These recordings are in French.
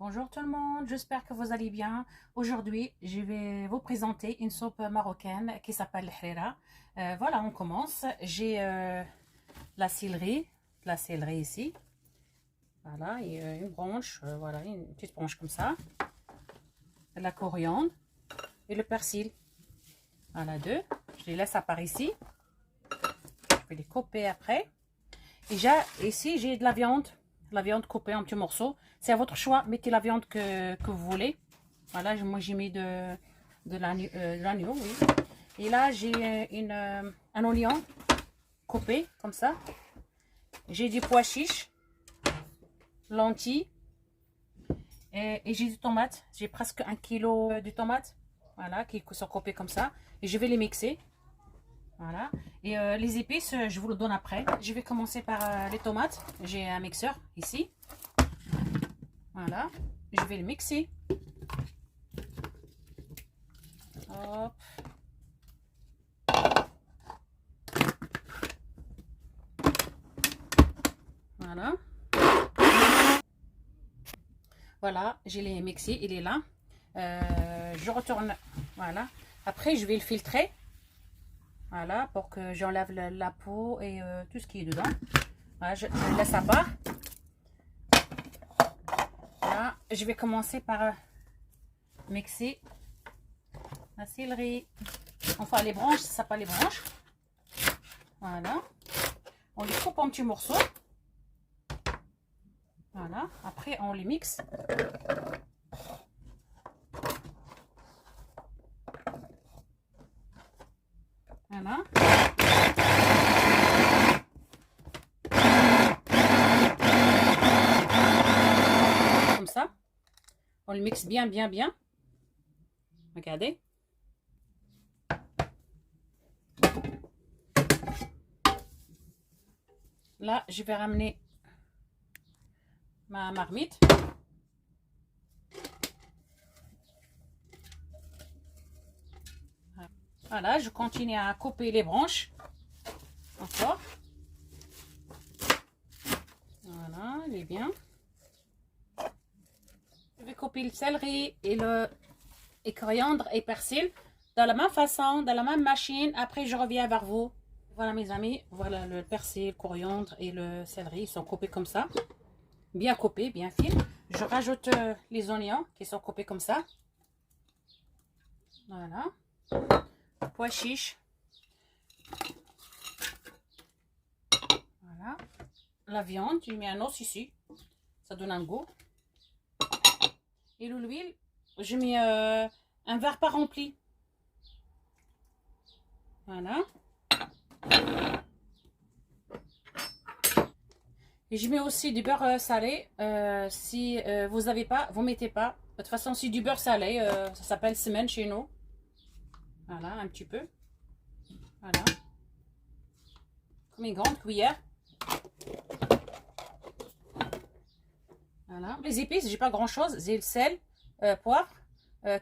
Bonjour tout le monde, j'espère que vous allez bien. Aujourd'hui, je vais vous présenter une soupe marocaine qui s'appelle l'hrira. Voilà, on commence. J'ai la céleri ici. Voilà, et une branche, voilà, une petite branche comme ça. La coriandre et le persil. Voilà, deux. Je les laisse à part ici. Je vais les couper après. Et ici, j'ai de la viande coupée en petits morceaux. C'est à votre choix, mettez la viande que vous voulez. Voilà, moi j'ai mis de l'agneau, oui. Et là, j'ai un oignon coupé comme ça. J'ai du pois chiche, lentilles. Et j'ai des tomates. J'ai presque 1 kilo de tomates. Voilà, qui sont coupées comme ça. Et je vais les mixer. Voilà. Et les épices, je vous le donne après. Je vais commencer par les tomates. J'ai un mixeur ici. Voilà. Je vais le mixer. Hop. Voilà. Voilà, je l'ai mixé, il est là. Je retourne. Voilà. Après, je vais le filtrer. Voilà, pour que j'enlève la peau et tout ce qui est dedans. Voilà, je le laisse à part. Là, je vais commencer par mixer la céleri. Enfin, les branches, ça s'appelle les branches. Voilà. On les coupe en petits morceaux. Voilà. Après, on les mixe. Voilà. Comme ça. On le mixe bien, bien, bien. Regardez. Là, je vais ramener ma marmite. Voilà, je continue à couper les branches. Encore. Voilà, il est bien. Je vais couper le céleri et coriandre et persil de la même façon, de la même machine. Après, je reviens vers vous. Voilà mes amis, voilà le persil, le coriandre et le céleri. Ils sont coupés comme ça. Bien coupés, bien fines. Je rajoute les oignons qui sont coupés comme ça. Voilà. Pois chiche. Voilà. La viande, je mets un os ici. Ça donne un goût. Et l'huile, je mets un verre pas rempli. Voilà. Et je mets aussi du beurre salé. Si vous n'avez pas, vous mettez pas. De toute façon, c'est du beurre salé. Ça s'appelle semaine chez nous. Voilà, un petit peu. Voilà. Comme une grande cuillère. Voilà. Les épices, j'ai pas grand chose. J'ai le sel, poivre,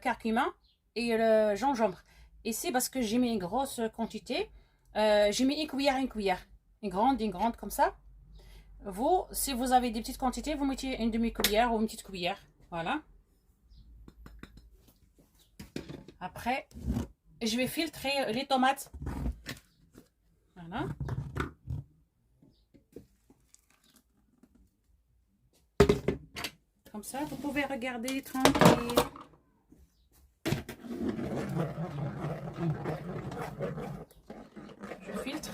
curcuma et le gingembre. Ici, parce que j'ai mis une grosse quantité, j'ai mis une cuillère. Une grande comme ça. Vous, si vous avez des petites quantités, vous mettez une demi-cuillère ou une petite cuillère. Voilà. Après, je vais filtrer les tomates. Voilà. Comme ça, vous pouvez regarder tranquille. Je filtre.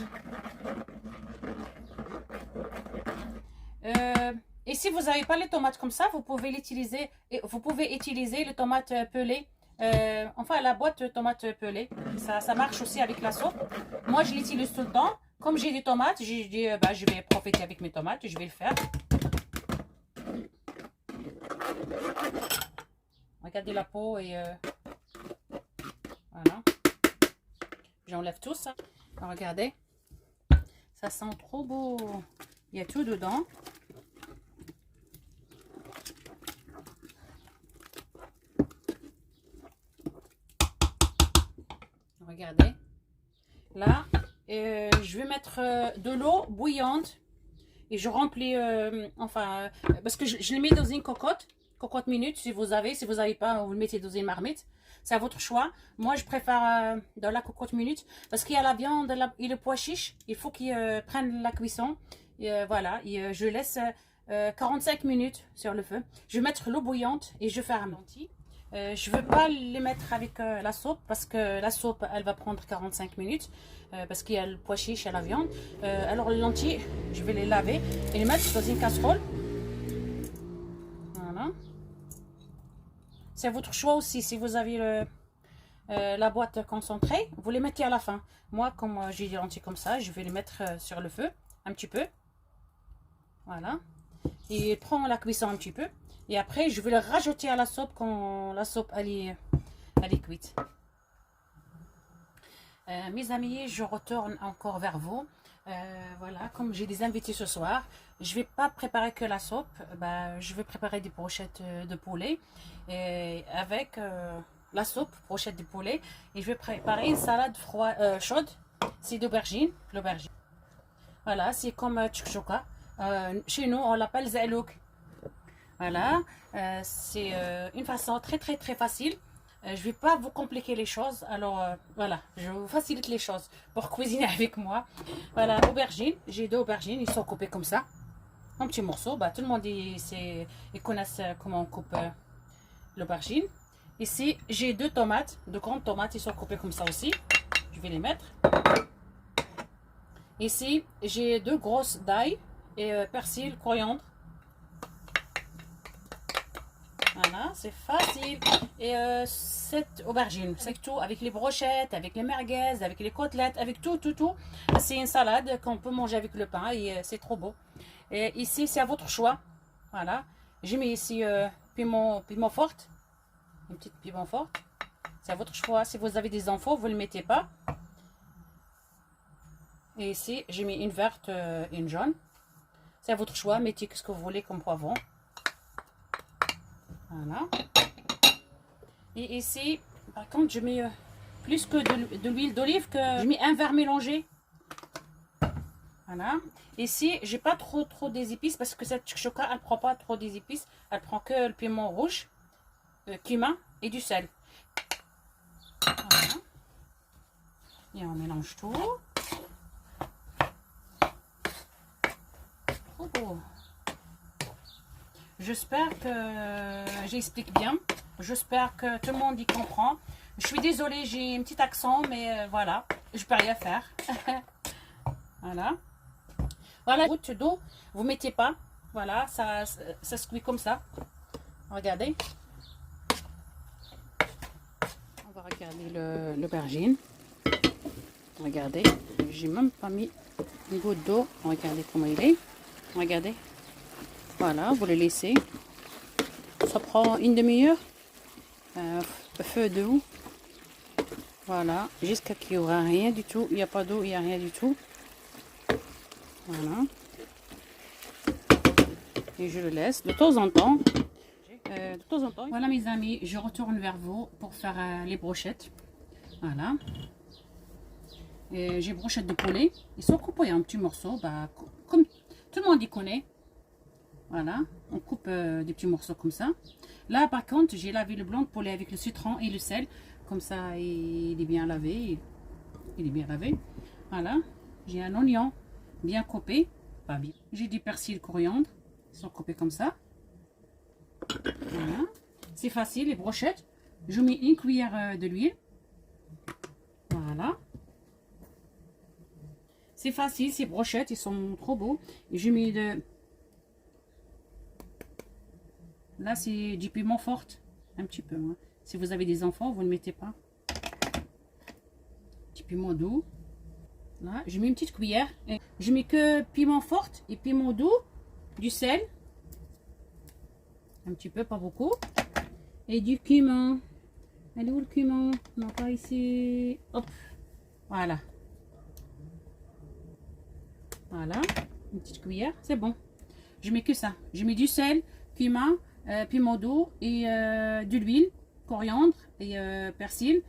Et si vous n'avez pas les tomates comme ça, vous pouvez l'utiliser. Vous pouvez utiliser les tomates pelées. Enfin, la boîte de tomates pelées. Ça marche aussi avec la soupe. Moi, je l'utilise tout le temps. Comme j'ai des tomates, j'ai dit je vais profiter avec mes tomates. Je vais le faire. Regardez la peau et voilà. J'enlève tout ça. Alors, regardez. Ça sent trop beau. Il y a tout dedans. Regardez. Là, je vais mettre de l'eau bouillante et je remplis, parce que je l'ai mis dans une cocotte cocotte minute si vous avez. Si vous n'avez pas, vous le mettez dans une marmite. C'est à votre choix. Moi, je préfère dans la cocotte minute parce qu'il y a la viande et le pois chiche. Il faut qu'ils prennent la cuisson. Et, voilà, et, je laisse 45 minutes sur le feu. Je vais mettre l'eau bouillante et je ferme. Je ne veux pas les mettre avec la soupe parce que la soupe, elle va prendre 45 minutes parce qu'il y a le pois chiche et la viande. Alors les lentilles, je vais les laver et les mettre dans une casserole. Voilà. C'est votre choix aussi. Si vous avez la boîte concentrée, vous les mettez à la fin. Moi, comme j'ai des lentilles comme ça, je vais les mettre sur le feu un petit peu. Voilà. Et prends la cuisson un petit peu. Et après, je vais le rajouter à la soupe quand la soupe elle est cuite. Mes amis, je retourne encore vers vous. Voilà, comme j'ai des invités ce soir, je vais pas préparer que la soupe. Je vais préparer des brochettes de poulet. Et avec la soupe, brochette de poulet. Et je vais préparer une salade chaude. C'est d'aubergine. L'aubergine. Voilà, c'est comme tchouka. Chez nous, on l'appelle zalouk. Voilà, c'est une façon très facile. Je ne vais pas vous compliquer les choses. Alors voilà, je vous facilite les choses pour cuisiner avec moi. Voilà, aubergine. J'ai 2 aubergines, ils sont coupés comme ça. En petits morceaux. Tout le monde ils connaissent comment on coupe l'aubergine. Ici, j'ai 2 tomates, 2 grandes tomates, ils sont coupés comme ça aussi. Je vais les mettre. Ici, j'ai 2 grosses d'ail et persil, coriandre. Voilà, c'est facile. Et cette aubergine, c'est tout, avec les brochettes, avec les merguez, avec les côtelettes, avec tout. C'est une salade qu'on peut manger avec le pain et c'est trop beau. Et ici, c'est à votre choix. Voilà, j'ai mis ici piment fort, une petite piment fort. C'est à votre choix. Si vous avez des enfants, vous ne le mettez pas. Et ici, j'ai mis une verte et une jaune. C'est à votre choix. Mettez ce que vous voulez comme poivron. Voilà. Et ici, par contre, je mets plus que de l'huile d'olive, que je mets un verre mélangé. Voilà. Ici, j'ai pas trop des épices parce que cette chocolat, elle prend pas trop des épices. Elle prend que le piment rouge, cumin et du sel. Voilà. Et on mélange tout. Trop beau. J'espère que j'explique bien. J'espère que tout le monde y comprend. Je suis désolée, j'ai un petit accent, mais voilà, je peux rien faire. Voilà. Voilà, goutte d'eau, vous mettez pas. Voilà, ça se cuit comme ça. Regardez. On va regarder l'aubergine. Regardez, j'ai même pas mis une goutte d'eau. Regardez comment il est. Regardez. Voilà, vous le laissez. Ça prend une demi-heure. Feu de haut. Voilà, jusqu'à qu'il n'y aura rien du tout. Il n'y a pas d'eau, il n'y a rien du tout. Voilà. Et je le laisse de temps en temps. Voilà mes amis, je retourne vers vous pour faire les brochettes. Voilà. J'ai brochettes de poulet. Ils sont coupés en petits morceaux. Comme tout le monde y connaît. Voilà, on coupe des petits morceaux comme ça. Là, par contre, j'ai lavé le blanc de poulet avec le citron et le sel. Comme ça, il est bien lavé. Il est bien lavé. Voilà, j'ai un oignon bien coupé. Pas bien. J'ai du persil, coriandre. Ils sont coupés comme ça. Voilà. C'est facile, les brochettes. Je mets une cuillère de l'huile. Voilà. C'est facile, ces brochettes, ils sont trop beaux. Et je mets de... Là, c'est du piment fort. Un petit peu. Hein. Si vous avez des enfants, vous ne mettez pas. Du piment doux. Là, je mets une petite cuillère. Et je mets que piment fort et piment doux. Du sel. Un petit peu, pas beaucoup. Et du cumin. Elle est où le cumin? Non, pas ici. Hop. Voilà. Voilà. Une petite cuillère. C'est bon. Je mets que ça. Je mets du sel, cumin, piment doux et de l'huile, coriandre et persil,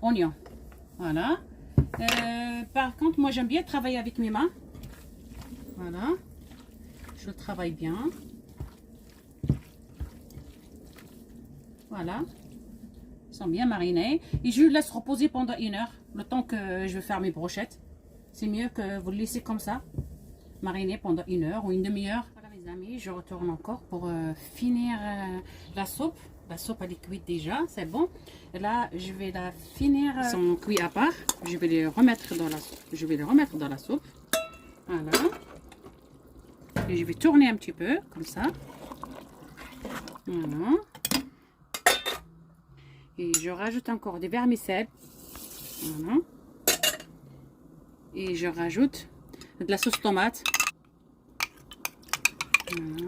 oignon. Voilà. Par contre, moi j'aime bien travailler avec mes mains. Voilà. Je travaille bien. Voilà. Ils sont bien marinés. Et je les laisse reposer pendant 1 heure. Le temps que je vais faire mes brochettes. C'est mieux que vous le laissez comme ça. Mariner pendant 1 heure ou une demi-heure. Voilà mes amis, je retourne encore pour finir la soupe. La soupe elle est cuite déjà, c'est bon. Et là, je vais la finir. Ils sont cuits à part. Je vais les remettre dans la soupe. Voilà. Et je vais tourner un petit peu, comme ça. Voilà. Et je rajoute encore des vermicelles. Voilà. Et je rajoute de la sauce tomate. Voilà.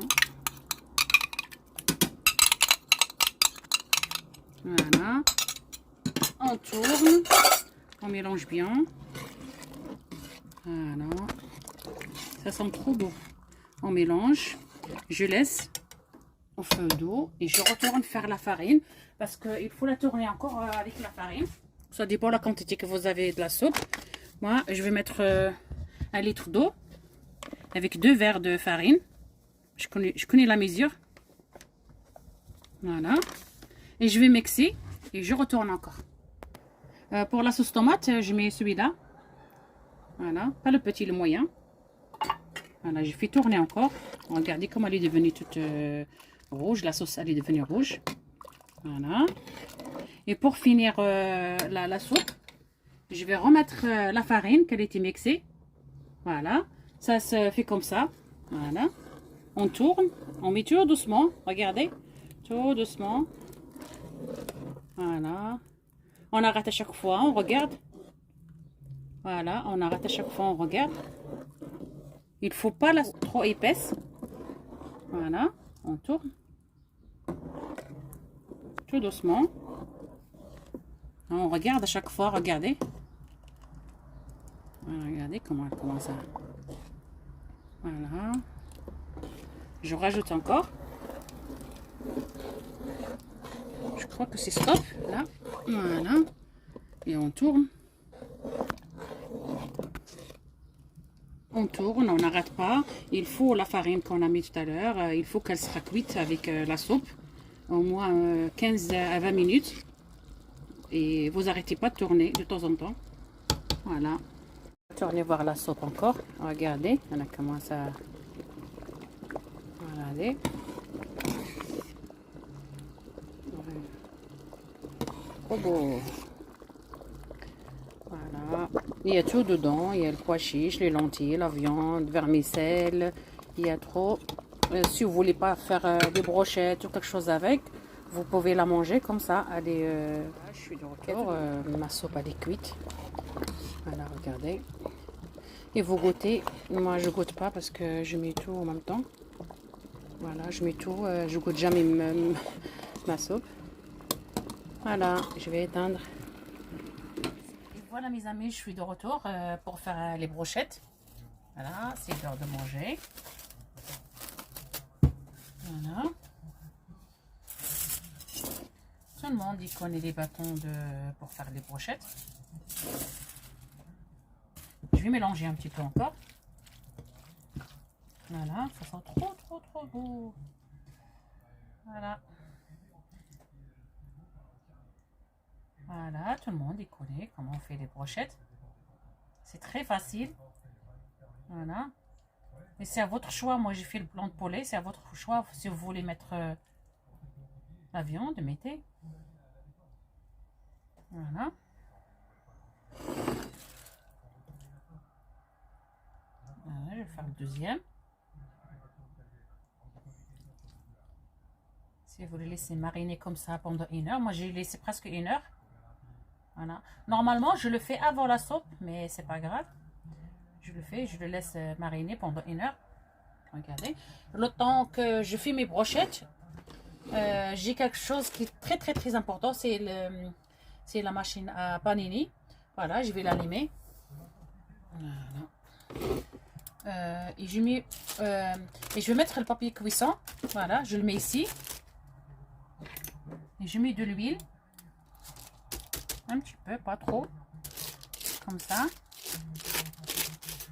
Voilà. On tourne. On mélange bien. Voilà. Ça sent trop beau. On mélange. Je laisse au feu d'eau et je retourne faire la farine parce qu'il faut la tourner encore avec la farine. Ça dépend de la quantité que vous avez de la soupe. Moi, je vais mettre 1 litre d'eau avec 2 verres de farine. Je connais la mesure. Voilà. Et je vais mixer et je retourne encore. Pour la sauce tomate, je mets celui-là. Voilà. Pas le petit, le moyen. Voilà, je fais tourner encore. Regardez comment elle est devenue toute rouge. La sauce, elle est devenue rouge. Voilà. Et pour finir la soupe, je vais remettre la farine qu'elle a été mixée. Voilà. Ça se fait comme ça. Voilà. On tourne. On met tout doucement. Regardez. Tout doucement. Voilà. On arrête à chaque fois. On regarde. Voilà. On arrête à chaque fois. On regarde. Il ne faut pas la trop épaisse. Voilà. On tourne. Tout doucement. On regarde à chaque fois. Regardez. Voilà, regardez comment elle commence à... Voilà. Je rajoute encore. Je crois que c'est stop. Là. Voilà. Et on tourne. On tourne, on n'arrête pas. Il faut la farine qu'on a mis tout à l'heure. Il faut qu'elle sera cuite avec la soupe. Au moins 15 à 20 minutes. Et vous arrêtez pas de tourner de temps en temps. Voilà. Tournez voir la soupe encore. Regardez, on a commencé à... Regardez. Trop beau. Voilà. Il y a tout dedans. Il y a le pois chiche, les lentilles, la viande, vermicelle. Il y a trop. Si vous voulez pas faire des brochettes ou quelque chose avec, vous pouvez la manger comme ça. Elle est, je suis de retour. Ma soupe elle est cuite. Voilà, regardez. Et vous goûtez. Moi, je goûte pas parce que je mets tout en même temps. Voilà, je mets tout. Je goûte jamais ma soupe. Voilà, je vais éteindre. Et voilà mes amis, je suis de retour pour faire les brochettes. Voilà, c'est l'heure de manger. Voilà. Tout le monde il connaît les bâtons pour faire les brochettes. Je vais mélanger un petit peu encore. Voilà, ça sent trop beau. Voilà. Voilà, tout le monde il connaît comment on fait les brochettes. C'est très facile. Voilà. Et c'est à votre choix. Moi, j'ai fait le blanc de poulet. C'est à votre choix. Si vous voulez mettre la viande, mettez. Voilà. Voilà, je vais faire le deuxième. Si vous le laissez mariner comme ça pendant 1 heure. Moi, j'ai laissé presque 1 heure. Voilà. Normalement, je le fais avant la soupe, mais c'est pas grave. Je le fais, je le laisse mariner pendant 1 heure. Regardez. Le temps que je fais mes brochettes, j'ai quelque chose qui est très important. C'est la machine à panini. Voilà, je vais l'allumer. Voilà. Et je vais mettre le papier cuisson. Voilà, je le mets ici. Et je mets de l'huile. Un petit peu, pas trop. Comme ça.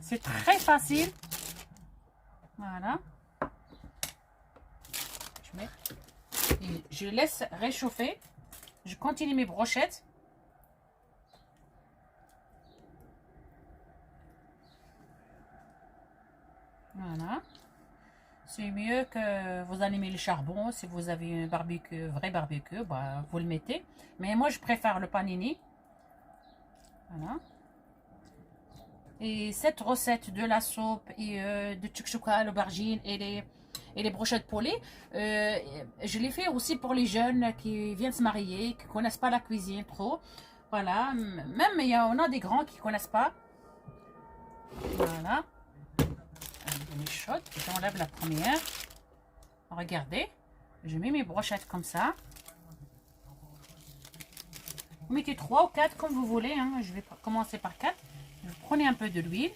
C'est très facile. Voilà. Je laisse réchauffer. Je continue mes brochettes. Voilà. C'est mieux que vous allumez le charbon. Si vous avez un barbecue, vrai barbecue, bah, vous le mettez. Mais moi, je préfère le panini. Voilà. Et cette recette de la soupe et de tchoukchouka à l'aubergine et les brochettes poêlées, je l'ai fait aussi pour les jeunes qui viennent se marier, qui ne connaissent pas la cuisine trop. Voilà. Même il y en a des grands qui ne connaissent pas. Voilà. Elle est chaude. J'enlève la première. Regardez. Je mets mes brochettes comme ça. Vous mettez 3 ou 4 comme vous voulez. Hein. Je vais commencer par 4. Vous prenez un peu de l'huile.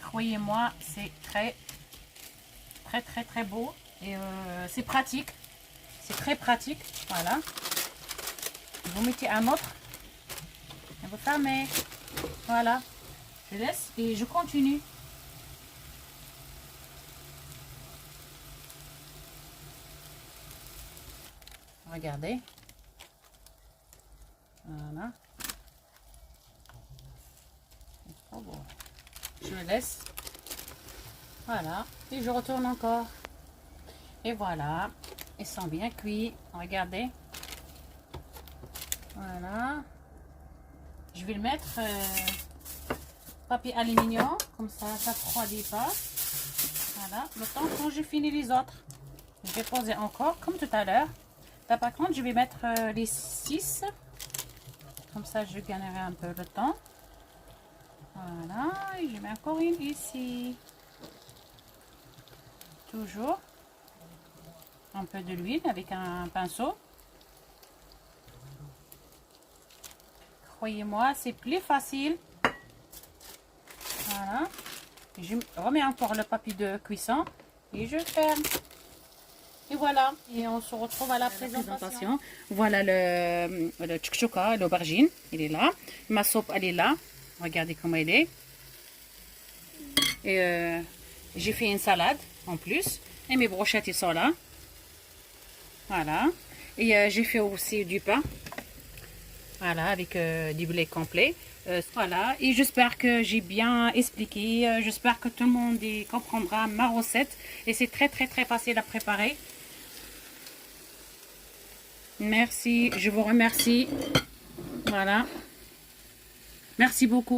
Croyez-moi, c'est très beau. Et c'est pratique. C'est très pratique. Voilà. Vous mettez un autre. Et vous fermez. Voilà. Je laisse et je continue. Regardez. Voilà. C'est trop beau. Je laisse. Voilà. Et je retourne encore. Et voilà. Ils sont bien cuits. Regardez. Voilà. Je vais le mettre papier aluminium. Comme ça, ça ne refroidit pas. Voilà. Le temps quand j'ai fini les autres. Je vais poser encore comme tout à l'heure. Là, par contre, je vais mettre les 6. Comme ça, je gagnerai un peu le temps. Voilà. Et je mets encore une ici. Toujours un peu de l'huile avec un pinceau. Croyez-moi, c'est plus facile. Voilà. Je remets encore le papier de cuisson et je ferme. Et voilà. Et on se retrouve à la présentation. Voilà le tchoukchouka, l'aubergine. Il est là. Ma soupe, elle est là. Regardez comment elle est. Et j'ai fait une salade en plus. Et mes brochettes, ils sont là. Voilà. Et j'ai fait aussi du pain. Voilà, avec du blé complet. Voilà. Et j'espère que j'ai bien expliqué. J'espère que tout le monde comprendra ma recette. Et c'est très facile à préparer. Merci. Je vous remercie. Voilà. Merci beaucoup.